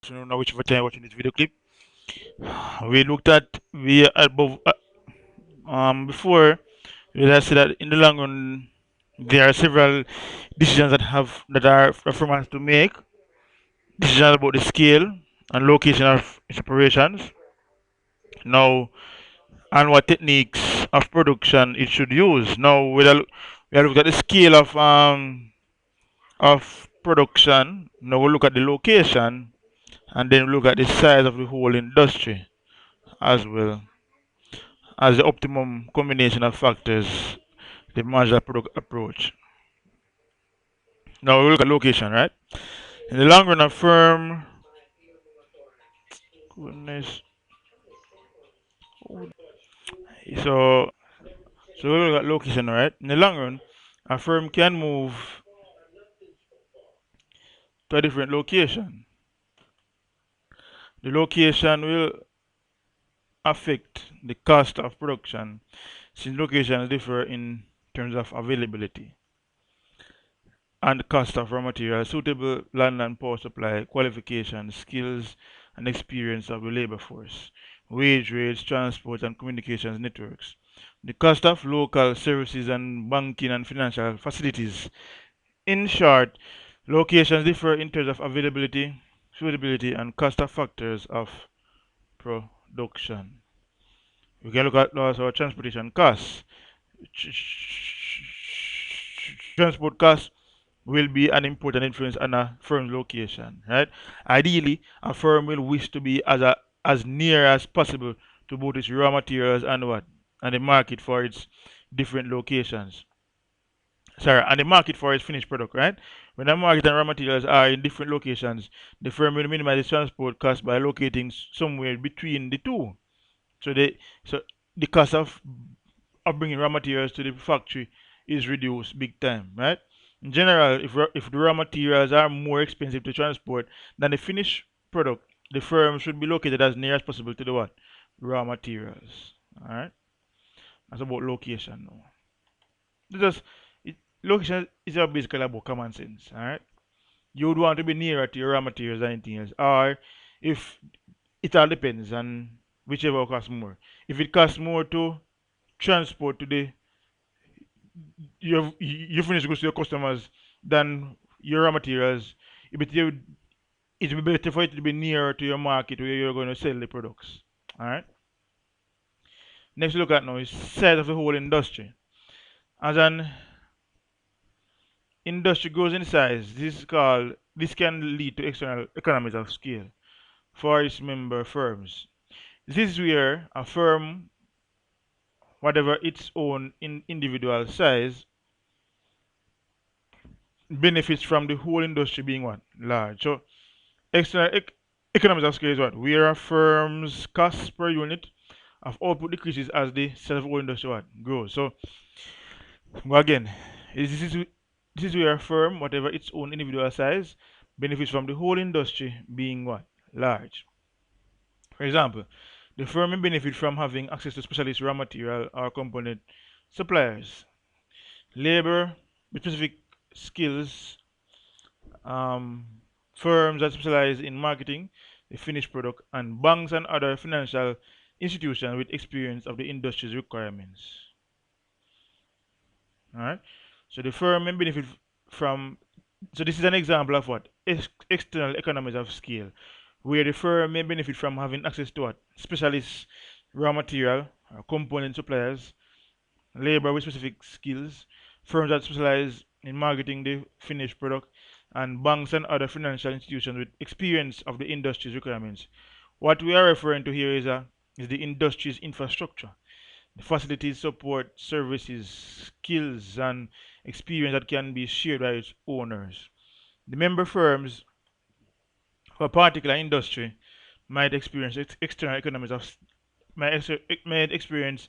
afternoon or whichever time you're watching this video clip. We looked at we above before we had said that in the long run there are several decisions that are for us to make. Decisions about the scale and location of its operations. Now and what techniques of production it should use. Now we look at the scale of production. Now we look at the location and then we look at the size of the whole industry as well as the optimum combination of factors, the modular product approach. Now we look at location, right? In the long run, a firm, goodness, so so we look at location, right? In the long run, a firm can move to a different location. The location will affect the cost of production since locations differ in terms of availability and the cost of raw materials, suitable land and power supply, qualifications, skills, and experience of the labor force, wage rates, transport, and communications networks, the cost of local services and banking and financial facilities. In short, locations differ in terms of availability, suitability, and cost of factors of production. We can look at also transportation costs. Transport costs will be an important influence on a firm's location, right? Ideally, a firm will wish to be as near as possible to both its raw materials and what and the market for its different locations. Sorry, and the market for its finished product, right? When the market and raw materials are in different locations, the firm will minimize its transport cost by locating somewhere between the two. So the cost of bringing raw materials to the factory is reduced big time, right? In general, if the raw materials are more expensive to transport than the finished product, the firm should be located as near as possible to the what? Raw materials. Alright? That's about location now. Just location is basically about common sense. Alright? You would want to be nearer to your raw materials than anything else. Or if it all depends on whichever costs more. If it costs more to transport to the you finish goods to your customers than your raw materials, it will be better for it to be nearer to your market where you're going to sell the products. All right. Next, look at now is size of the whole industry. As an industry grows in size, this can lead to external economies of scale for its member firms. This is where a firm, whatever its own individual size, benefits from the whole industry being what large. So external economies of scale is what where a firm's cost per unit of output decreases as the size of the whole industry what grows. So again, this is where a firm, whatever its own individual size, benefits from the whole industry being what large. For example, the firm may benefit from having access to specialist raw material or component suppliers, labor with specific skills, um, firms that specialize in marketing the finished product, and banks and other financial institutions with experience of the industry's requirements. All right. So the firm may benefit from. So this is an example of what external economies of scale, where the firm may benefit from having access to what specialist raw material or component suppliers, labor with specific skills, firms that specialize in marketing the finished product, and banks and other financial institutions with experience of the industry's requirements. What we are referring to here is the industry's infrastructure, the facilities, support, services, skills, and experience that can be shared by its owners. The member firms for a particular industry might experience external economies of might experience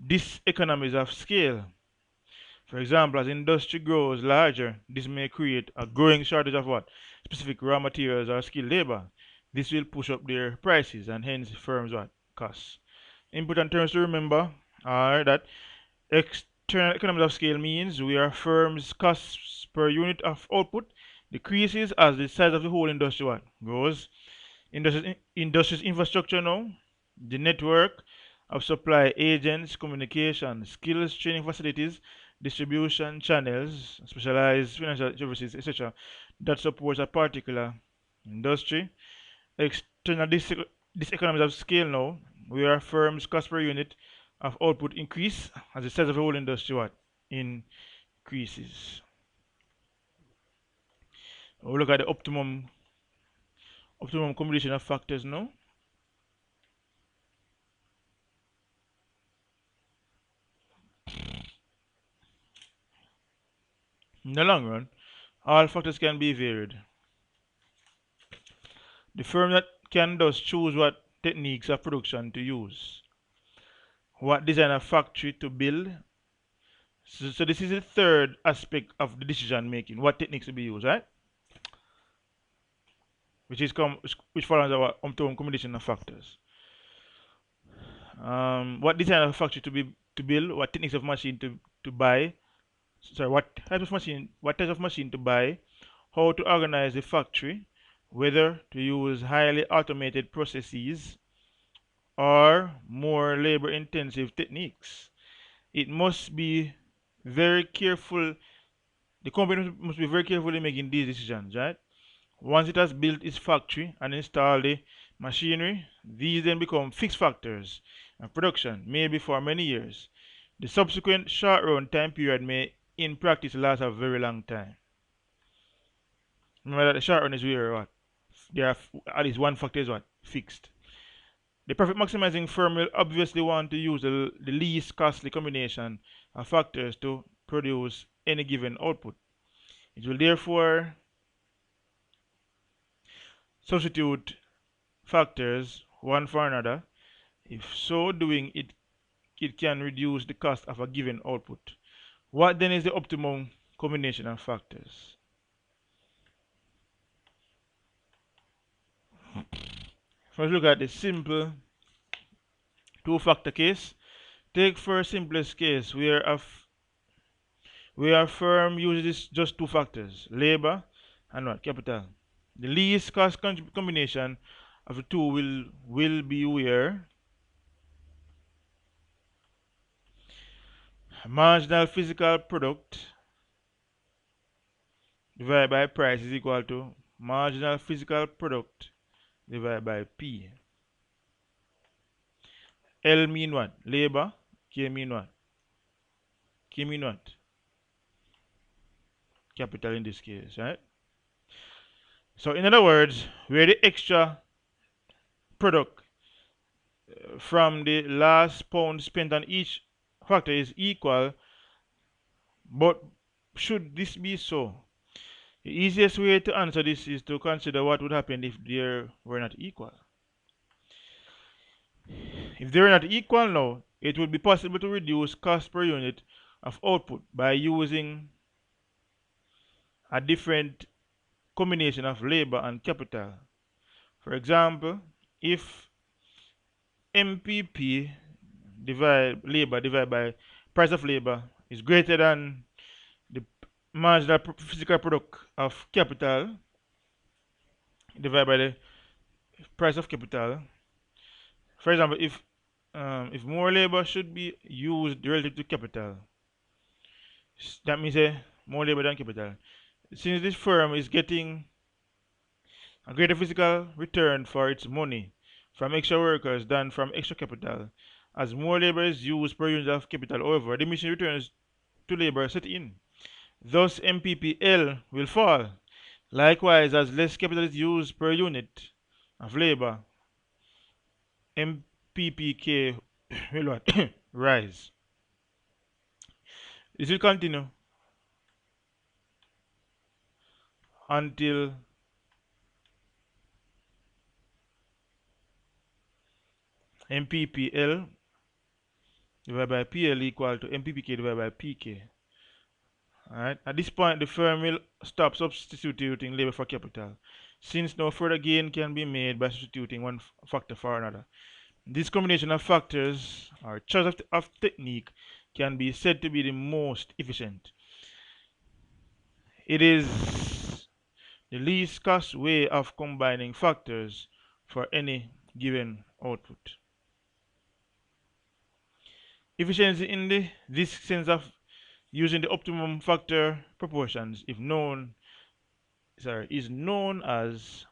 diseconomies of scale. For example, as industry grows larger, this may create a growing shortage of what? Specific raw materials or skilled labor. This will push up their prices and hence firms what? Costs. Important terms to remember are that external economies of scale means where firms' costs per unit of output decreases as the size of the whole industry what? Grows. Industries infrastructure now, the network of supply agents, communication, skills training facilities, distribution channels, specialized financial services, etc., that supports a particular industry. External diseconomies of scale now, where firms' cost per unit of output increase as the size of the whole industry what increases. We look at the optimum combination of factors now. In the long run, all factors can be varied. The firm that can thus choose what techniques of production to use, what design of factory to build. So this is the third aspect of the decision making, what techniques to be used, right? Which follows our optimum combination of factors. What design of factory to build, what techniques of machine to buy, sorry, what type of machine to buy, how to organize the factory, whether to use highly automated processes or more labor intensive techniques. It must be very careful, the company must be very careful in making these decisions, right? Once it has built its factory and installed the machinery, these then become fixed factors and production, maybe for many years. The subsequent short run time period may in practice last a very long time. Remember that the short run is where what? There are at least one factor is what? Fixed. The profit maximizing firm will obviously want to use the least costly combination of factors to produce any given output. It will therefore substitute factors one for another. If so doing, it can reduce the cost of a given output. What then is the optimum combination of factors? Let's look at the simple two-factor case. Take for simplest case where a firm uses just two factors, labor and what? Capital. The least cost combination of the two will be where marginal physical product divided by price is equal to marginal physical product divided by P. L mean what? Labor. K mean what? K mean what? Capital in this case, right? So in other words, where the extra product from the last pound spent on each factor is equal, but should this be so? The easiest way to answer this is to consider what would happen if they were not equal. If they were not equal now, it would be possible to reduce cost per unit of output by using a different combination of labor and capital. For example, if MPP labor divided by price of labor is greater than the marginal physical product of capital divided by the price of capital. For example, if more labor should be used relative to capital, that means more labor than capital. Since this firm is getting a greater physical return for its money from extra workers than from extra capital, as more labor is used per unit of capital, however, the mission returns to labor set in. Thus, MPPL will fall. Likewise, as less capital is used per unit of labor, MPPK will what? Rise. This will continue until MPPL divided by PL equal to MPPK divided by PK. Alright. At this point, the firm will stop substituting labor for capital, since no further gain can be made by substituting one factor for another. This combination of factors, or choice of technique, can be said to be the most efficient. It is the least cost way of combining factors for any given output. Efficiency in this sense of using the optimum factor proportions if known is known as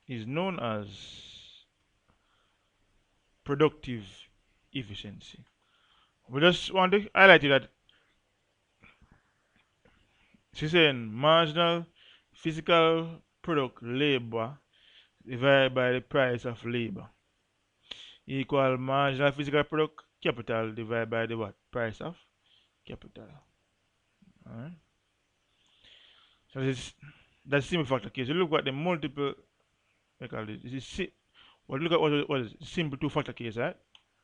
is known as productive efficiency. We just want to highlight it that she's saying marginal physical product labor divided by the price of labor equal marginal physical product capital divided by the what? Price of capital. Alright. So this that's simple factor case. You look at the multiple we call it. This is what look at what is simple two factor case, right?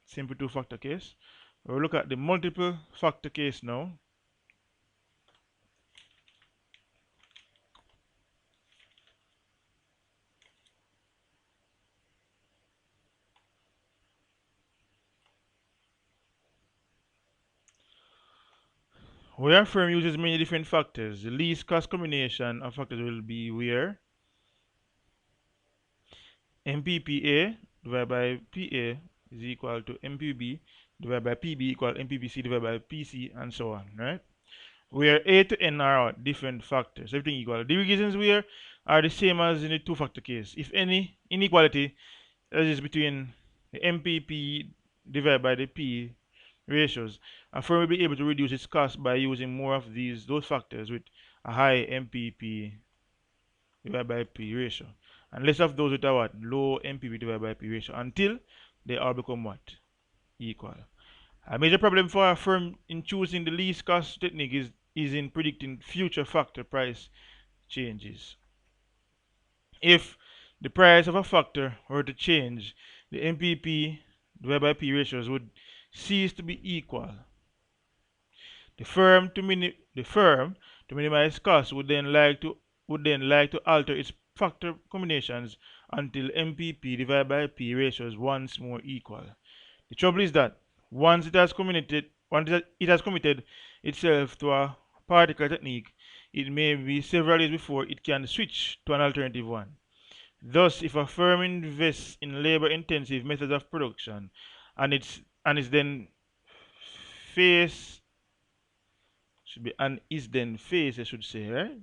Simple two factor case. We'll look at the multiple factor case now. Where firm uses many different factors. The least cost combination of factors will be where MPPA divided by PA is equal to MPB divided by PB equal MPPC divided by PC and so on, right? Where A to N are different factors, everything equal. The reasons where are the same as in the two factor case. If any inequality is between the MPP divided by the P ratios, a firm will be able to reduce its cost by using more of those factors with a high MPP divided by P ratio, and less of those with a what? Low MPP divided by P ratio until they all become what? Equal. A major problem for a firm in choosing the least cost technique is in predicting future factor price changes. If the price of a factor were to change, the MPP divided by P ratios would cease to be equal. The firm to minimize costs would then like to alter its factor combinations until MPP divided by P ratios once more equal. The trouble is that once it has committed itself to a particular technique, it may be several years before it can switch to an alternative one. Thus, if a firm invests in labor-intensive methods of production and is then face should be and is then faced, I should say, right?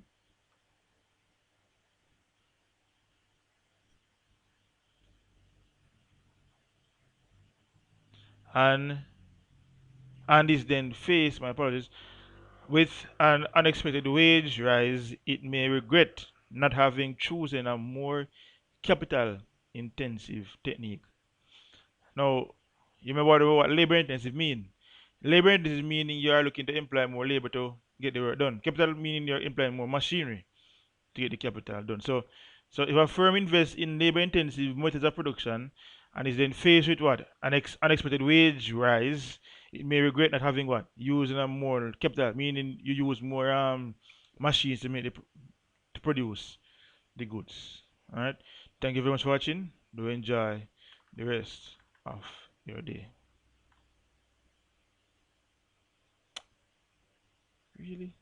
And is then faced, my apologies, with an unexpected wage rise, it may regret not having chosen a more capital intensive technique. Now, you remember what labor intensive mean? Labor intensive meaning you are looking to employ more labor to get the work done. Capital meaning you're employing more machinery to get the capital done. So if a firm invests in labor intensive methods of production and is then faced with what? An unexpected wage rise, it may regret not having what? Using a more capital, meaning you use more machines to to produce the goods. Alright? Thank you very much for watching. Do enjoy the rest of your day. Really?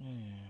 Yeah.